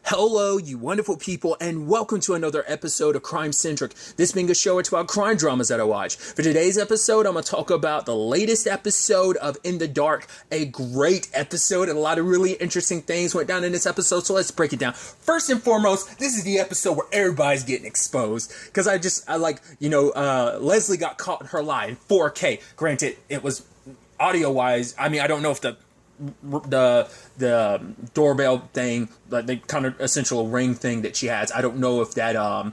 Hello, you wonderful people, and welcome to another episode of Crime Centric. This being a show, it's about crime dramas that I watch. For today's episode, I'm going to talk about the latest episode of In the Dark. A great episode, and a lot of really interesting things went down in this episode, so let's break it down. First and foremost, this is the episode where everybody's getting exposed. Because Leslie got caught in her lie in 4K. Granted, it was audio-wise, I don't know if the doorbell thing, like the kind of essential ring thing that she has, I don't know if that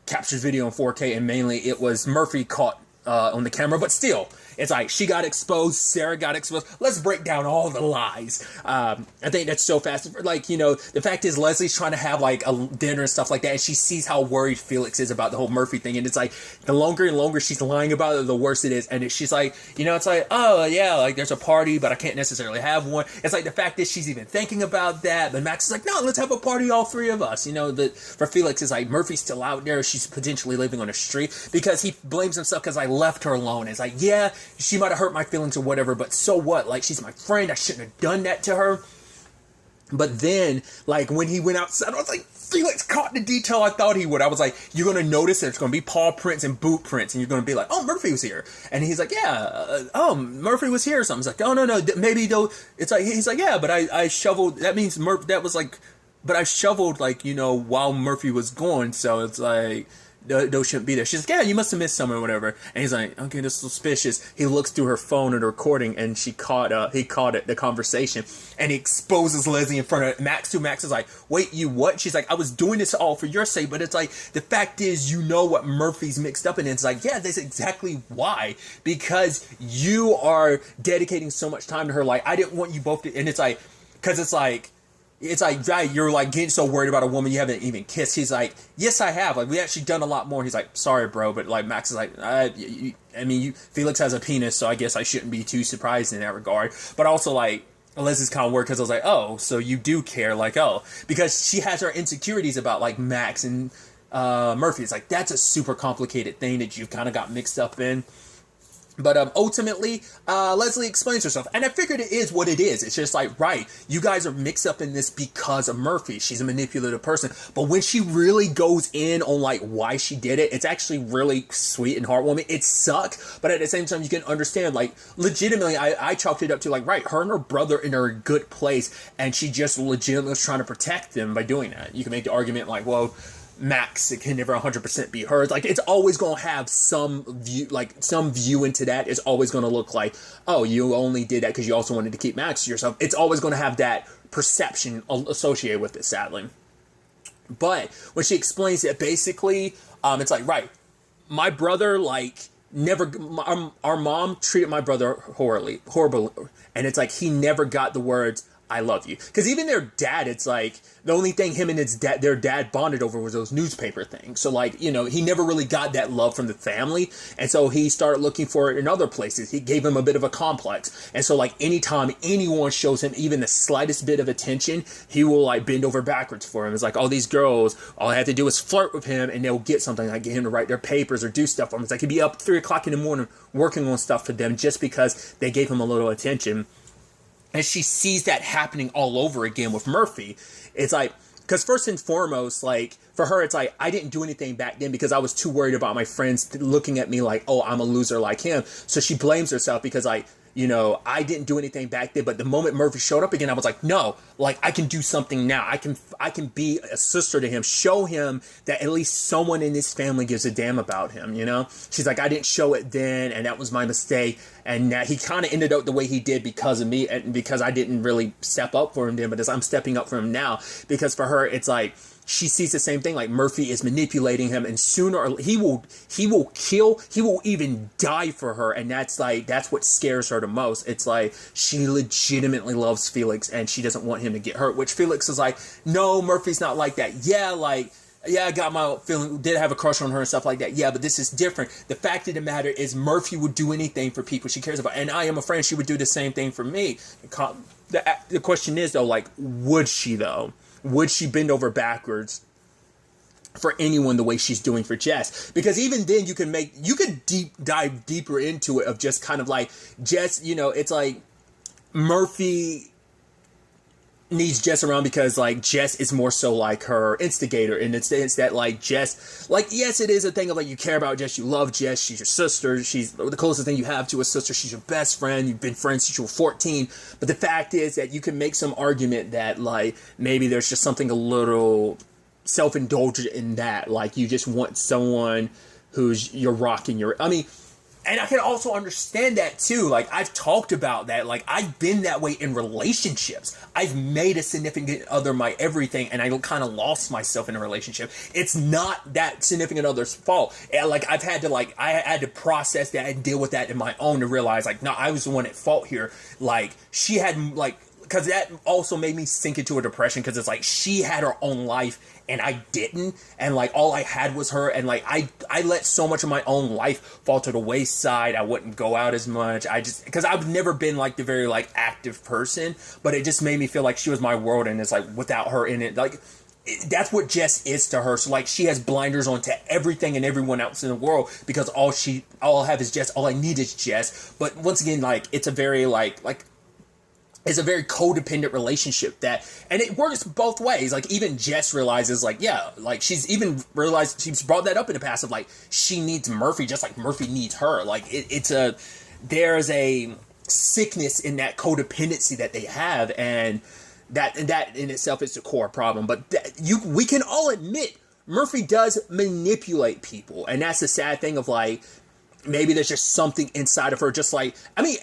captures video in 4K, and mainly it was Murphy caught on the camera, but still, it's like she got exposed, Sarah got exposed. Let's break down all the lies. I think that's so fast. The fact is Leslie's trying to have like a dinner and stuff like that, and she sees how worried Felix is about the whole Murphy thing, and it's like the longer and longer she's lying about it, the worse it is. And she's like, it's like, oh yeah, like there's a party, but I can't necessarily have one. It's like the fact is she's even thinking about that, but Max is like, no, let's have a party, all three of us. For Felix, it's like Murphy's still out there, she's potentially living on the street, because he blames himself because I left her alone. It's like, yeah, she might have hurt my feelings or whatever, but so what? Like, she's my friend. I shouldn't have done that to her. But then, like, when he went outside, I was like, Felix caught the detail I thought he would. I was like, you're going to notice there's going to be paw prints and boot prints, and you're going to be like, oh, Murphy was here. And he's like, yeah, Murphy was here or something. It's like, oh, no, maybe though. It's like, he's like, yeah, but I shoveled. That means that was like, but I shoveled, like, while Murphy was gone. So it's like, those shouldn't be there. She's like, yeah, you must have missed some or whatever. And he's like, okay, this is suspicious. He looks through her phone at the recording, and he caught it, the conversation, and he exposes Leslie in front of Max too. Max is like, wait, you what? She's like, I was doing this all for your sake, but it's like, the fact is, what Murphy's mixed up in. It's like, yeah, that's exactly why, because you are dedicating so much time to her. Like, I didn't want you both to, and it's like, because it's like, right, you're like getting so worried about a woman you haven't even kissed. He's like, yes, I have. Like, we actually done a lot more. He's like, sorry, bro, but like Max is like, Felix has a penis, so I guess I shouldn't be too surprised in that regard. But also, like, Leslie's kind of worried because I was like, oh, so you do care, like, oh, because she has her insecurities about like Max and Murphy. It's like, that's a super complicated thing that you've kind of got mixed up in. But ultimately, Leslie explains herself, and I figured it is what it is. It's just like, right, you guys are mixed up in this because of Murphy. She's a manipulative person. But when she really goes in on like why she did it, it's actually really sweet and heartwarming. It sucks, but at the same time, you can understand, like, legitimately, I chalked it up to like, right, her and her brother are in a good place, and she just legitimately was trying to protect them by doing that. You can make the argument like, well, Max, it can never 100% be hers. Like, it's always going to have some view into that. It's always going to look like, oh, you only did that because you also wanted to keep Max to yourself. It's always going to have that perception associated with it, sadly. But when she explains it, basically, it's like, right, my brother, like, our mom treated my brother horribly, and it's like, he never got the words, I love you. Because even their dad, it's like, the only thing him and their dad bonded over was those newspaper things. So, like, he never really got that love from the family. And so he started looking for it in other places. He gave him a bit of a complex. And so, like, anytime anyone shows him even the slightest bit of attention, he will, like, bend over backwards for him. It's like, all these girls, all I have to do is flirt with him, and they'll get something. Like, get him to write their papers or do stuff for him. It's like, he'd be up 3 o'clock in the morning working on stuff for them just because they gave him a little attention. And she sees that happening all over again with Murphy. It's like, because first and foremost, like, for her, it's like, I didn't do anything back then because I was too worried about my friends looking at me like, oh, I'm a loser like him. So she blames herself because, like, I didn't do anything back then, but the moment Murphy showed up again, I was like, no, like, I can do something now. I can be a sister to him, show him that at least someone in his family gives a damn about him, She's like, I didn't show it then, and that was my mistake, and now he kind of ended up the way he did because of me, and because I didn't really step up for him then, but as I'm stepping up for him now, because for her, it's like, she sees the same thing, like Murphy is manipulating him, and sooner or he will even die for her, and that's what scares her the most. It's like, she legitimately loves Felix, and she doesn't want him to get hurt, which Felix is like, no, Murphy's not like that. Yeah, I got my feeling, did have a crush on her and stuff like that. Yeah, but this is different. The fact of the matter is, Murphy would do anything for people she cares about, and I am a friend. She would do the same thing for me. The question is, though, like, would she, though? Would she bend over backwards for anyone the way she's doing for Jess? Because even then, you could dive deeper into it of just kind of like Jess, it's like Murphy needs Jess around because like Jess is more so like her instigator in the sense that like Jess, like yes it is a thing of like you care about Jess, you love Jess, she's your sister, she's the closest thing you have to a sister, she's your best friend, you've been friends since you were 14, but the fact is that you can make some argument that like maybe there's just something a little self-indulgent in that, like you just want someone who's your rock and your, I mean, and I can also understand that too. Like I've talked about that. Like I've been that way in relationships. I've made a significant other my everything, and I kind of lost myself in a relationship. It's not that significant other's fault. And like I had to process that and deal with that in my own to realize like, no, I was the one at fault here. Like she had like, because that also made me sink into a depression because it's like she had her own life and I didn't, and like all I had was her, and like I let so much of my own life fall to the wayside. I wouldn't go out as much. I just, because I've never been like the very like active person, but it just made me feel like she was my world, and it's like without her in it, like that's what Jess is to her. So like she has blinders on to everything and everyone else in the world because all I have is Jess. All I need is Jess. But once again, like it's a very like it's a very codependent relationship that, and it works both ways. Like even Jess realizes like, yeah, like she's even realized, she's brought that up in the past of like, she needs Murphy just like Murphy needs her. Like there's a sickness in that codependency that they have. And that in itself is the core problem. But we can all admit Murphy does manipulate people. And that's the sad thing of like, maybe there's just something inside of her. Just like, I mean,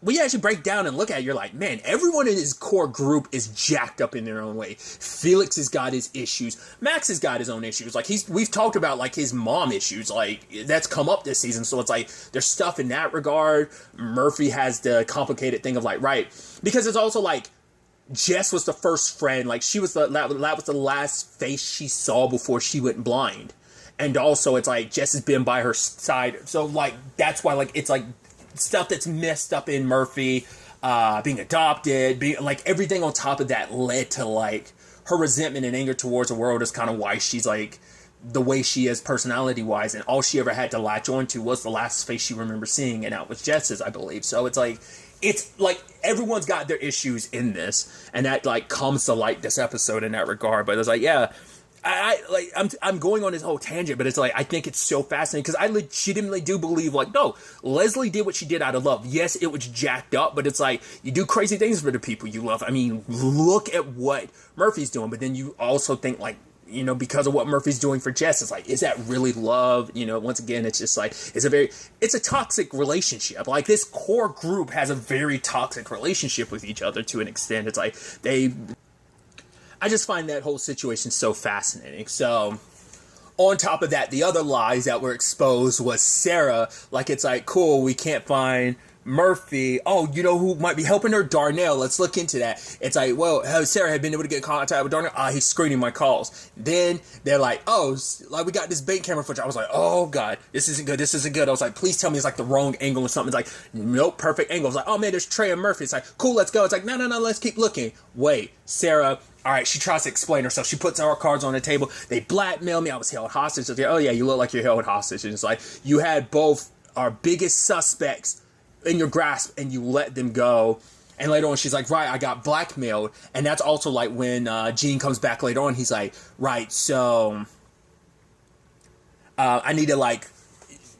when you actually break down and look at it, you're like, man, everyone in his core group is jacked up in their own way. Felix has got his issues. Max has got his own issues. Like we've talked about like his mom issues, like that's come up this season. So it's like there's stuff in that regard. Murphy has the complicated thing of like, right, because it's also like Jess was the first friend. Like that was the last face she saw before she went blind. And also it's like Jess has been by her side. So like that's why like it's like stuff that's messed up in Murphy, being adopted, being like everything on top of that led to like her resentment and anger towards the world is kind of why she's like the way she is personality wise, and all she ever had to latch onto was the last face she remembers seeing, and that was Jess's, I believe. So it's like everyone's got their issues in this, and that like comes to light this episode in that regard. But it's like, yeah, I'm going on this whole tangent, but it's like I think it's so fascinating because I legitimately do believe like, no, Leslie did what she did out of love. Yes, it was jacked up, but it's like you do crazy things for the people you love. I mean, look at what Murphy's doing, but then you also think like, you know, because of what Murphy's doing for Jess, it's like, is that really love? You know, once again, it's just like it's a toxic relationship. Like this core group has a very toxic relationship with each other to an extent. It's like I just find that whole situation so fascinating. So, on top of that, the other lies that were exposed was Sarah. Like, it's like, cool, we can't find Murphy. Oh, you know who might be helping her? Darnell. Let's look into that. It's like, well, Sarah had been able to get in contact with Darnell. He's screening my calls. Then they're like, oh, like we got this bank camera footage. I was like, oh god, this isn't good. This isn't good. I was like, please tell me it's like the wrong angle or something. It's like, nope, perfect angle. I was like, oh man, there's Trey and Murphy. It's like, cool, let's go. It's like, no, let's keep looking. Wait, Sarah. All right, she tries to explain herself. She puts our cards on the table. They blackmail me. I was held hostage. Like, oh yeah, you look like you're held hostage. And it's like, you had both our biggest suspects in your grasp and you let them go. And later on, she's like, right, I got blackmailed. And that's also like when Gene comes back later on, he's like, right, so I need to like,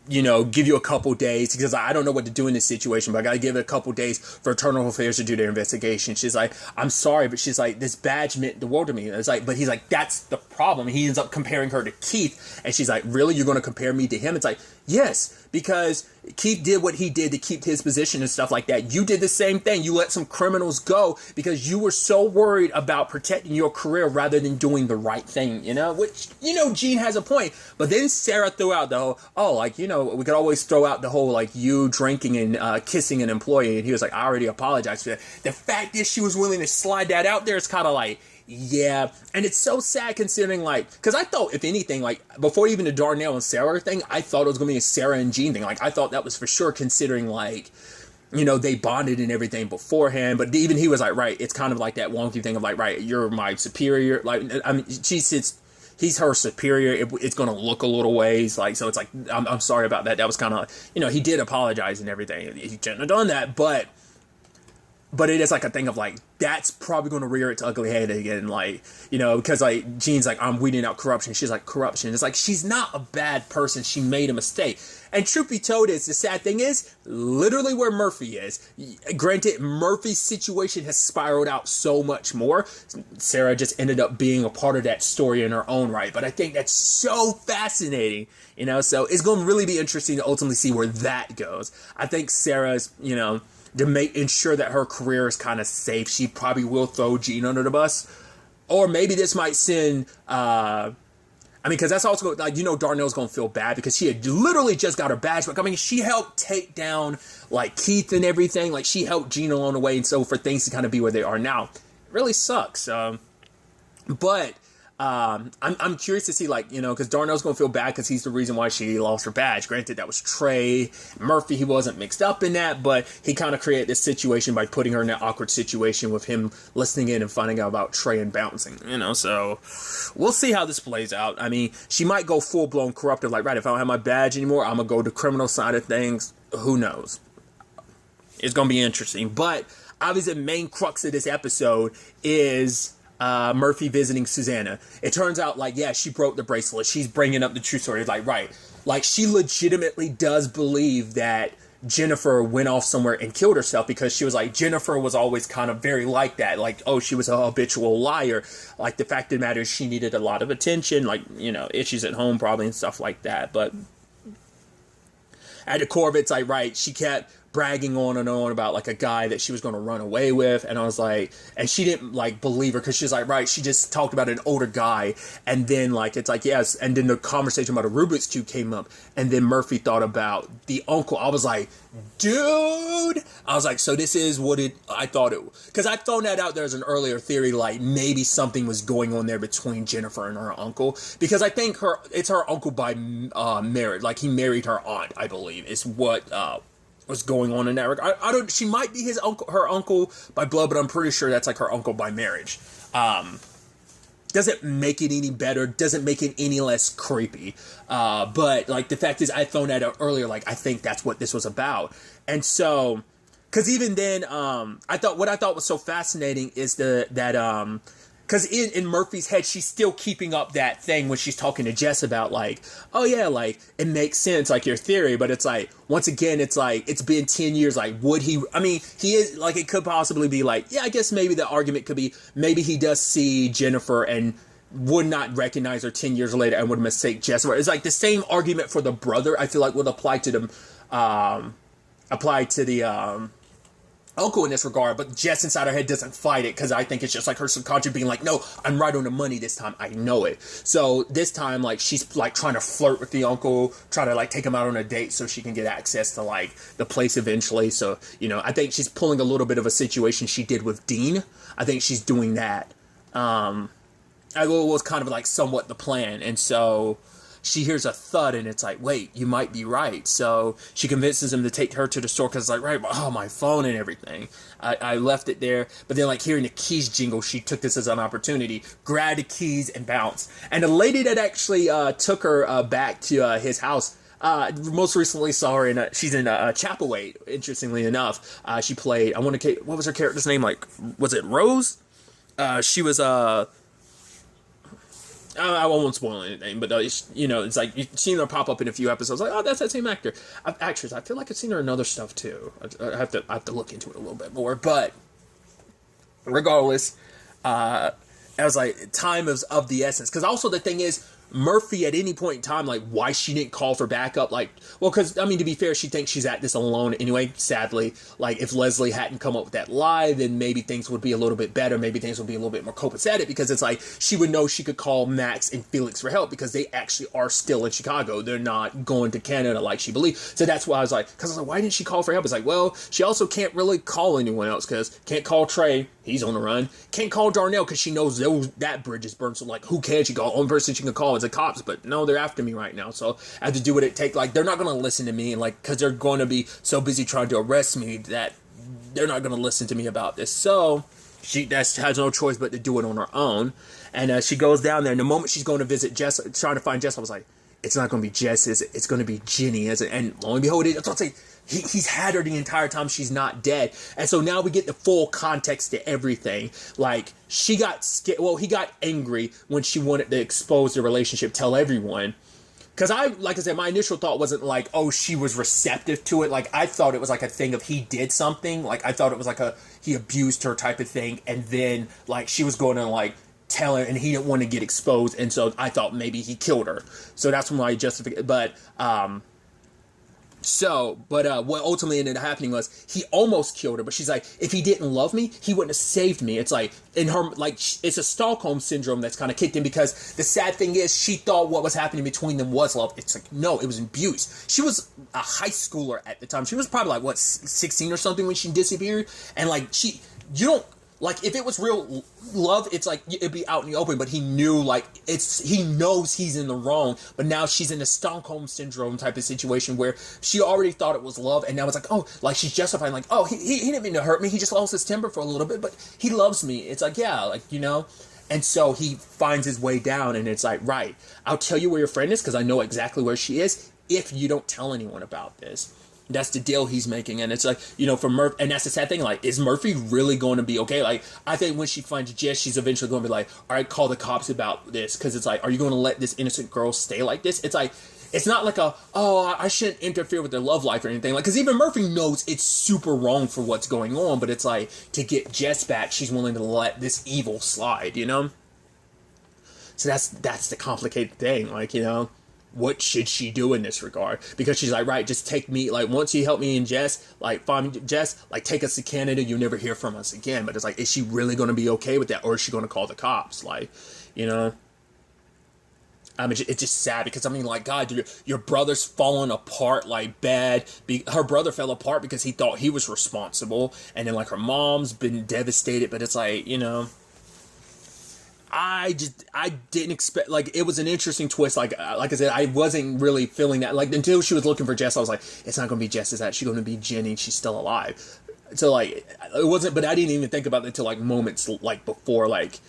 you know, give you a couple days because I don't know what to do in this situation, but I got to give it a couple days for Internal Affairs to do their investigation. She's like, I'm sorry, but she's like, this badge meant the world to me. It's like, but he's like, that's the problem. He ends up comparing her to Keith. And she's like, really? You're going to compare me to him? It's like, yes, because Keith did what he did to keep his position and stuff like that. You did the same thing. You let some criminals go because you were so worried about protecting your career rather than doing the right thing, you know, which, you know, Gene has a point. But then Sarah threw out the whole, oh, like, you know, we could always throw out the whole, like, you drinking and kissing an employee. And he was like, I already apologized for that. The fact that she was willing to slide that out there is kind of like, yeah, and it's so sad considering, like, because I thought, if anything, like, before even the Darnell and Sarah thing, I thought it was going to be a Sarah and Gene thing. Like, I thought that was for sure considering, like, you know, they bonded and everything beforehand. But even he was like, right, it's kind of like that wonky thing of, like, right, you're my superior. Like, I mean, he's her superior. It's going to look a little ways. Like, so it's like, I'm sorry about that. That was kind of, you know, he did apologize and everything. He shouldn't have done that, but but it is like a thing of like, that's probably going to rear its ugly head again. Like, you know, because like Jean's like, I'm weeding out corruption. She's like, corruption. It's like, she's not a bad person. She made a mistake. And truth be told is, the sad thing is, literally where Murphy is. Granted, Murphy's situation has spiraled out so much more. Sarah just ended up being a part of that story in her own right. But I think that's so fascinating, you know. So it's going to really be interesting to ultimately see where that goes. I think Sarah's, you know, to ensure that her career is kind of safe, she probably will throw Jean under the bus. Or maybe this might send... I mean, because that's also, like, you know, Darnell's going to feel bad because she had literally just got her badge. But, I mean, she helped take down, like, Keith and everything. Like, she helped Gene along the way. And so for things to kind of be where they are now, it really sucks. But I'm curious to see, like, you know, because Darnell's going to feel bad because he's the reason why she lost her badge. Granted, that was Trey. Murphy, he wasn't mixed up in that, but he kind of created this situation by putting her in that awkward situation with him listening in and finding out about Trey and bouncing, you know. So we'll see how this plays out. I mean, she might go full-blown corruptive, like, right, if I don't have my badge anymore, I'm going to go the criminal side of things. Who knows? It's going to be interesting. But obviously the main crux of this episode is... Murphy visiting Susanna. It turns out, like, yeah, she broke the bracelet. She's bringing up the true story. It's like, right. Like, she legitimately does believe that Jennifer went off somewhere and killed herself because she was like, Jennifer was always kind of very like that. Like, oh, she was a habitual liar. Like, the fact of the matter is she needed a lot of attention. Like, you know, issues at home probably and stuff like that. But at the core of it, it's like, right, she kept bragging on and on about, like, a guy that she was going to run away with. And I was like, and she didn't, like, believe her because she's like, right, she just talked about an older guy. And then, like, it's like, yes. And then the conversation about a Rubik's Cube came up. And then Murphy thought about the uncle. I was like, dude. I was like, so this is what I thought it was. Because I'd thrown that out there as an earlier theory, like, maybe something was going on there between Jennifer and her uncle. Because I think it's her uncle by marriage. Like, he married her aunt, I believe, is what... what's going on in that regard. I don't. She might be her uncle by blood, but I'm pretty sure that's like her uncle by marriage. Doesn't make it any better. Doesn't make it any less creepy. But like the fact is, I thrown that out earlier. Like I think that's what this was about. And so, because even then, what I thought was so fascinating is because in Murphy's head, she's still keeping up that thing when she's talking to Jess about, like, oh, yeah, like, it makes sense, like, your theory. But it's like, once again, it's like, it's been 10 years. Like, would he, I mean, he is, like, it could possibly be like, yeah, I guess maybe the argument could be, maybe he does see Jennifer and would not recognize her 10 years later and would mistake Jess. It's like the same argument for the brother, I feel like, would apply to the uncle in this regard, but Jess inside her head doesn't fight it because I think it's just like her subconscious being like, no, I'm right on the money this time. I know it. So this time, like, she's like trying to flirt with the uncle, trying to like take him out on a date so she can get access to like the place eventually. So, you know, I think she's pulling a little bit of a situation she did with Dean. I think she's doing that. It was kind of like somewhat the plan. And so she hears a thud and it's like, wait, you might be right. So she convinces him to take her to the store because it's like, right, oh, my phone and everything. I left it there. But then like hearing the keys jingle, she took this as an opportunity, grabbed the keys and bounced. And the lady that actually took her back to his house, most recently saw her she's in Chapelwaite, interestingly enough. She played, what was her character's name? Like, was it Rose? She was, I won't spoil anything, but you know, it's like you've seen her pop up in a few episodes. Like, oh, that's that same actress. I feel like I've seen her in other stuff too. I have to look into it a little bit more. But regardless, I was like, time is of the essence. Because also the thing is, Murphy at any point in time, like, why she didn't call for backup, like, well, because, I mean, to be fair, she thinks she's at this alone anyway, sadly. Like, if Leslie hadn't come up with that lie, then maybe things would be a little bit better, maybe things would be a little bit more copacetic, because it's like, she would know she could call Max and Felix for help, because they actually are still in Chicago. They're not going to Canada like she believed. So that's why I was like, why didn't she call for help? It's like, well, she also can't really call anyone else, because can't call Trey, he's on the run. Can't call Darnell, because she knows that bridge is burned, so, like, who can she call? Only person she can call is the cops, but no, they're after me right now, so I have to do what it takes. Like, they're not going to listen to me, like, because they're going to be so busy trying to arrest me that they're not going to listen to me about this. So she has no choice but to do it on her own. And she goes down there, and the moment she's going to visit Jess, trying to find Jess, I was like, it's not going to be Jess, is it? It's going to be Jenny, is it? And lo and behold, that's what I say. he's had her the entire time she's not dead. And so now we get the full context to everything. Like, she got scared. Well, he got angry when she wanted to expose the relationship, tell everyone. Because like I said, my initial thought wasn't like, oh, she was receptive to it. Like, I thought it was like a thing of he did something. Like, I thought it was like he abused her type of thing. And then, like, she was going to, like, tell her, and he didn't want to get exposed. And so I thought maybe he killed her. So that's when I justified. But what ultimately ended up happening was he almost killed her, but she's like, if he didn't love me, he wouldn't have saved me. It's like, in her, like, it's a Stockholm syndrome that's kind of kicked in, because the sad thing is, she thought what was happening between them was love. It's like, no, it was abuse. She was a high schooler at the time. She was probably like, what, 16 or something when she disappeared? And like, you don't, like, if it was real love, it's like, it'd be out in the open, but he knew, like, he knows he's in the wrong, but now she's in a Stockholm syndrome type of situation where she already thought it was love, and now it's like, oh, like, she's justifying, like, oh, he didn't mean to hurt me, he just lost his temper for a little bit, but he loves me. It's like, yeah, like, you know, and so he finds his way down, and it's like, right, I'll tell you where your friend is, because I know exactly where she is, if you don't tell anyone about this. That's the deal he's making. And it's like, you know, for Murphy, and that's the sad thing, like, is Murphy really going to be okay? Like, I think when she finds Jess, she's eventually going to be like, all right, call the cops about this, because it's like, are you going to let this innocent girl stay like this? It's like, it's not like I shouldn't interfere with their love life or anything, like, because even Murphy knows it's super wrong for what's going on, but it's like, to get Jess back, she's willing to let this evil slide, you know? So that's the complicated thing, like, you know, what should she do in this regard? Because she's like, right, just take me, like, once you help me and Jess, like, find me, Jess, like, take us to Canada, you'll never hear from us again. But it's like, is she really going to be okay with that, or is she going to call the cops? Like, you know, I mean, it's just sad, because I mean, like, God, dude, your brother's falling apart, like, bad. Her brother fell apart because he thought he was responsible, and then, like, her mom's been devastated. But it's like, you know, I didn't expect, like, it was an interesting twist. Like I said, I wasn't really feeling that, like, until she was looking for Jess, I was like, it's not going to be Jess, is that she's going to be Jenny, she's still alive. So, like, it wasn't, but I didn't even think about it until, like, moments, like, before, like,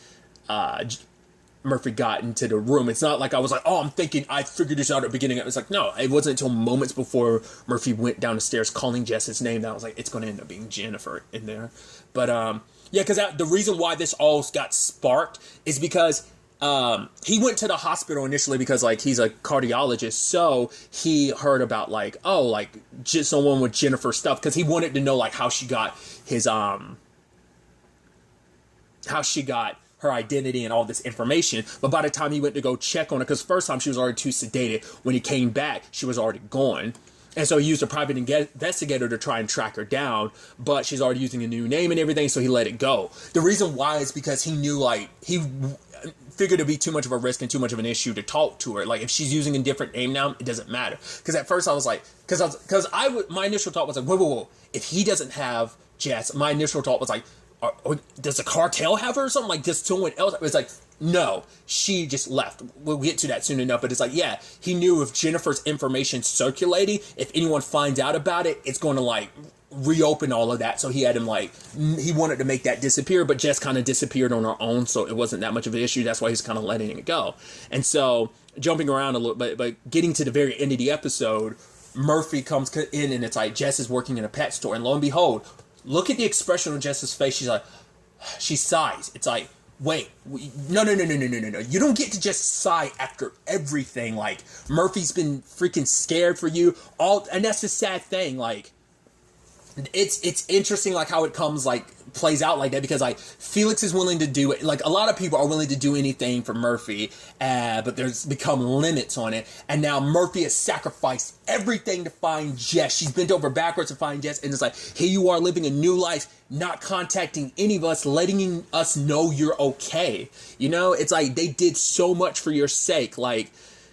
Murphy got into the room. It's not like I was like, oh, I figured this out at the beginning. It was like, no, it wasn't until moments before Murphy went down the stairs calling Jess's name that I was like, it's going to end up being Jennifer in there. But, yeah, because the reason why this all got sparked is because he went to the hospital initially because, like, he's a cardiologist, so he heard about, like, oh, like, just someone with Jennifer's stuff, because he wanted to know, like, how she got her identity and all this information. But by the time he went to go check on her, because first time she was already too sedated, when he came back, she was already gone. And so he used a private investigator to try and track her down, but she's already using a new name and everything, so he let it go. The reason why is because he knew, like, he figured it'd be too much of a risk and too much of an issue to talk to her. Like, if she's using a different name now, it doesn't matter. Because at first I was like, my initial thought was like, whoa. If he doesn't have Jess, my initial thought was like, does the cartel have her or something? Like, does someone else? It was like, no, she just left. We'll get to that soon enough. But it's like, yeah, he knew if Jennifer's information circulating, if anyone finds out about it, it's going to, like, reopen all of that. So he had him, like, he wanted to make that disappear, but Jess kind of disappeared on her own, so it wasn't that much of an issue. That's why he's kind of letting it go. And so, jumping around a little bit, but getting to the very end of the episode, Murphy comes in, and it's like, Jess is working in a pet store, and lo and behold, look at the expression on Jess's face. She's like, she sighs. It's like, wait, no. You don't get to just sigh after everything. Like, Murphy's been freaking scared for you. And that's the sad thing. Like, it's interesting, like, how it comes, like, plays out like that, because, like, Felix is willing to do it. Like, a lot of people are willing to do anything for Murphy, but there's become limits on it. And now Murphy has sacrificed everything to find Jess. She's bent over backwards to find Jess, and it's like, here you are living a new life, not contacting any of us, letting us know you're okay. You know, it's like, they did so much for your sake. Like,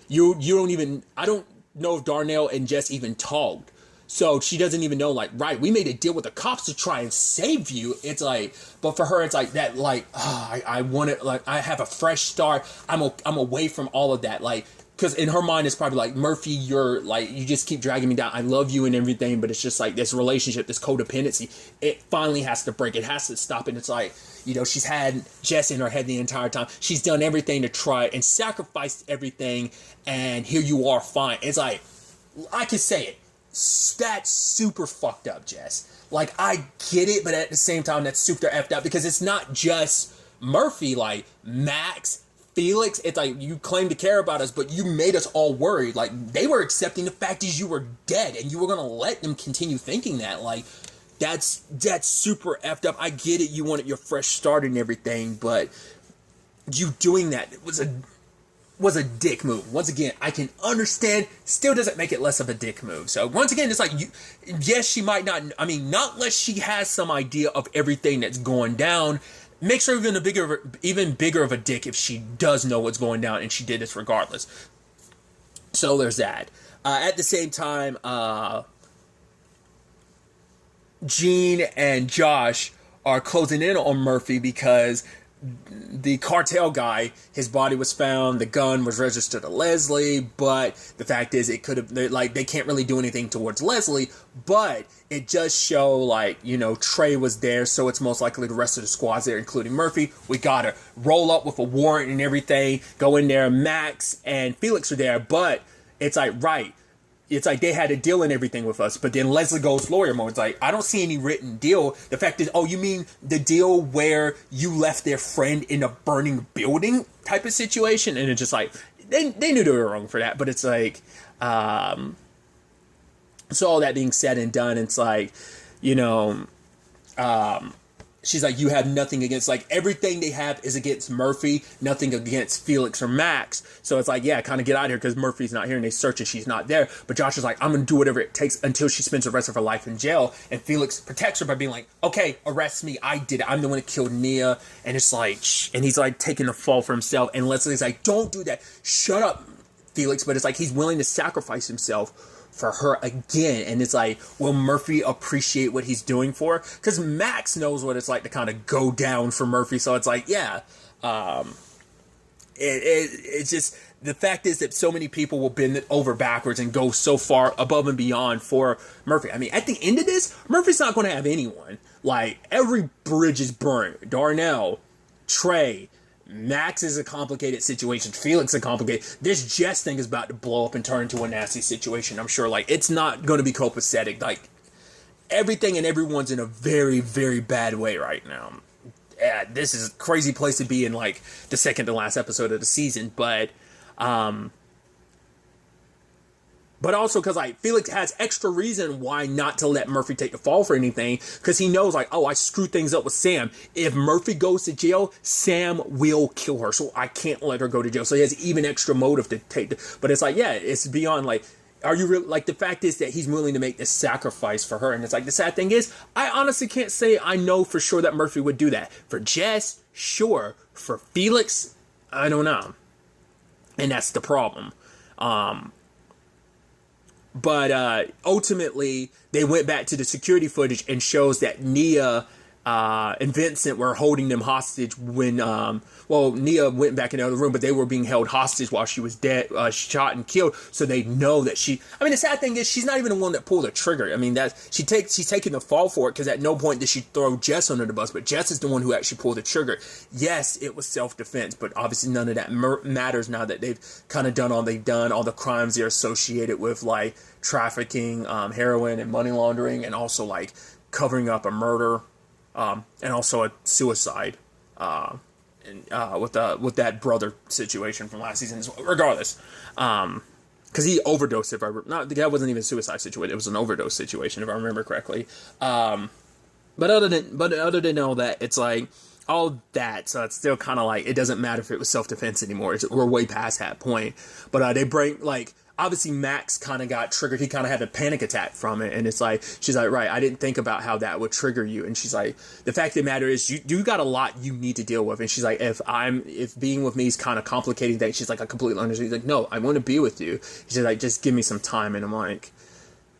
you don't even, I don't know if Darnell and Jess even talked. So she doesn't even know, like, right, we made a deal with the cops to try and save you. It's like, but for her, it's like that, like, I want it, like, I have a fresh start. I'm away from all of that. Like, because in her mind, it's probably like, Murphy, you're like, you just keep dragging me down. I love you and everything, but it's just like this relationship, this codependency, it finally has to break. It has to stop. And it's like, you know, she's had Jess in her head the entire time. She's done everything to try and sacrificed everything. And here you are, fine. It's like, I can say it. that's super fucked up, Jess. Like, I get it, but at the same time, that's super effed up because it's not just Murphy, like, Max, Felix. It's like, you claim to care about us, but you made us all worried. Like, they were accepting the fact is you were dead, and you were gonna let them continue thinking that. Like, that's super effed up. I get it, you wanted your fresh start and everything, but you doing that was a dick move. Once again, I can understand, still doesn't make it less of a dick move. So once again, it's like, yes, she might not, I mean, not unless she has some idea of everything that's going down. Makes her even bigger of a dick if she does know what's going down and she did this regardless. So there's that. At the same time, Gene and Josh are closing in on Murphy because the cartel guy, his body was found, the gun was registered to Leslie, but the fact is it could have, like, they can't really do anything towards Leslie, but it does show, like, you know, Trey was there, so it's most likely the rest of the squad's there, including Murphy. We gotta roll up with a warrant and everything, go in there. Max and Felix are there, but it's like, right, it's like they had a deal and everything with us, but then Leslie goes lawyer mode. It's like, I don't see any written deal. The fact is, oh, you mean the deal where you left their friend in a burning building type of situation? And it's just like, they knew they were wrong for that, but it's like, so all that being said and done, it's like, you know, she's like, you have nothing against, like, everything they have is against Murphy, nothing against Felix or Max. So it's like, yeah, kind of get out of here because Murphy's not here and they search and she's not there. But Josh is like, I'm going to do whatever it takes until she spends the rest of her life in jail. And Felix protects her by being like, okay, arrest me. I did it. I'm the one that killed Nia. And it's like, and he's like taking the fall for himself. And Leslie's like, don't do that. Shut up, Felix. But it's like, he's willing to sacrifice himself for her again. And it's like, will Murphy appreciate what he's doing for her? Because Max knows what it's like to kind of go down for Murphy. So it's like, yeah, it's just, the fact is that so many people will bend over backwards and go so far above and beyond for Murphy. I mean, at the end of this, Murphy's not going to have anyone. Like, every bridge is burnt. Darnell, Trey, Max is a complicated situation. Felix is a complicated. This Jess thing is about to blow up and turn into a nasty situation. I'm sure, like, it's not going to be copacetic. Like, everything and everyone's in a very, very bad way right now. Yeah, this is a crazy place to be in, like, the second to last episode of the season. But also because, like, Felix has extra reason why not to let Murphy take the fall for anything. Because he knows, like, oh, I screwed things up with Sam. If Murphy goes to jail, Sam will kill her. So I can't let her go to jail. So he has even extra motive to take. But it's like, yeah, it's beyond, like, are you really, like, the fact is that he's willing to make this sacrifice for her. And it's like, the sad thing is, I honestly can't say I know for sure that Murphy would do that. For Jess, sure. For Felix, I don't know. And that's the problem. But ultimately, they went back to the security footage and shows that Nia and Vincent were holding them hostage when, Nia went back in the other room, but they were being held hostage while she was dead, shot and killed. So they know that the sad thing is she's not even the one that pulled the trigger. I mean, she's taking the fall for it because at no point did she throw Jess under the bus, but Jess is the one who actually pulled the trigger. Yes, it was self-defense, but obviously none of that matters now that they've kind of done all they've done, all the crimes they're associated with, like trafficking, heroin and money laundering, and also like covering up a murder. And also a suicide, with that brother situation from last season. Regardless, because he overdosed. The guy wasn't even a suicide situation; it was an overdose situation, if I remember correctly. But other than all that, it's like all that. So it's still kind of like it doesn't matter if it was self-defense anymore. We're way past that point. But they bring like. Obviously, Max kind of got triggered. He kind of had a panic attack from it. And it's like, she's like, right, I didn't think about how that would trigger you. And she's like, the fact of the matter is you got a lot you need to deal with. And she's like, if being with me is kind of complicating things, she's like, I completely understand. He's like, no, I want to be with you. She's like, just give me some time. And I'm like,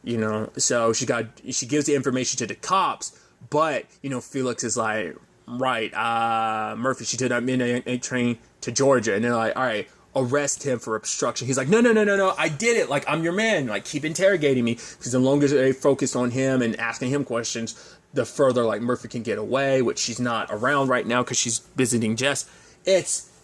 you know, so she gives the information to the cops. But, you know, Felix is like, right, Murphy, she took that midnight train to Georgia. And they're like, all right, arrest him for obstruction. He's like, no, I did it. Like, I'm your man. Like, keep interrogating me. Because the longer they focus on him and asking him questions, the further, like, Murphy can get away, which she's not around right now because she's visiting Jess.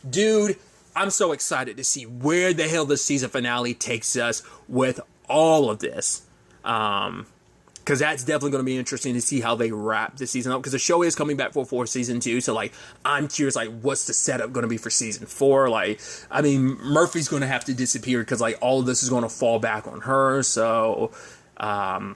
Dude, I'm so excited to see where the hell the season finale takes us with all of this. Because that's definitely going to be interesting to see how they wrap the season up. Because the show is coming back for season 2. So, like, I'm curious, like, what's the setup going to be for season 4? Like, I mean, Murphy's going to have to disappear because, like, all of this is going to fall back on her. So, I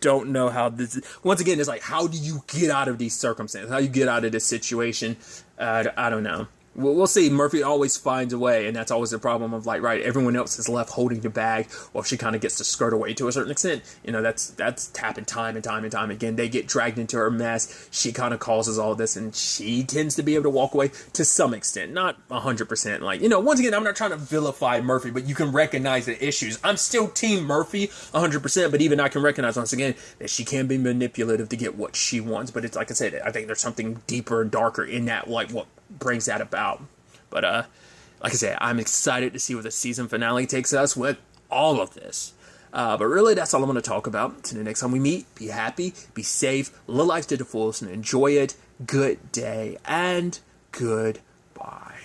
don't know how this is. Once again, it's like, how do you get out of these circumstances? How do you get out of this situation? I don't know. We'll see. Murphy always finds a way, and that's always the problem of, like, right, everyone else is left holding the bag, or if she kind of gets to skirt away to a certain extent. You know, that's happened time and time and time again. They get dragged into her mess. She kind of causes all this, and she tends to be able to walk away to some extent. Not 100%. Like, you know, once again, I'm not trying to vilify Murphy, but you can recognize the issues. I'm still Team Murphy 100%, but even I can recognize, once again, that she can be manipulative to get what she wants. But it's like I said, I think there's something deeper and darker in that, like, what brings that about. But like I said, I'm excited to see where the season finale takes us with all of this. But really, that's all I'm going to talk about. Until the next time we meet, be happy, be safe, live life to the fullest, and enjoy it. Good day and goodbye.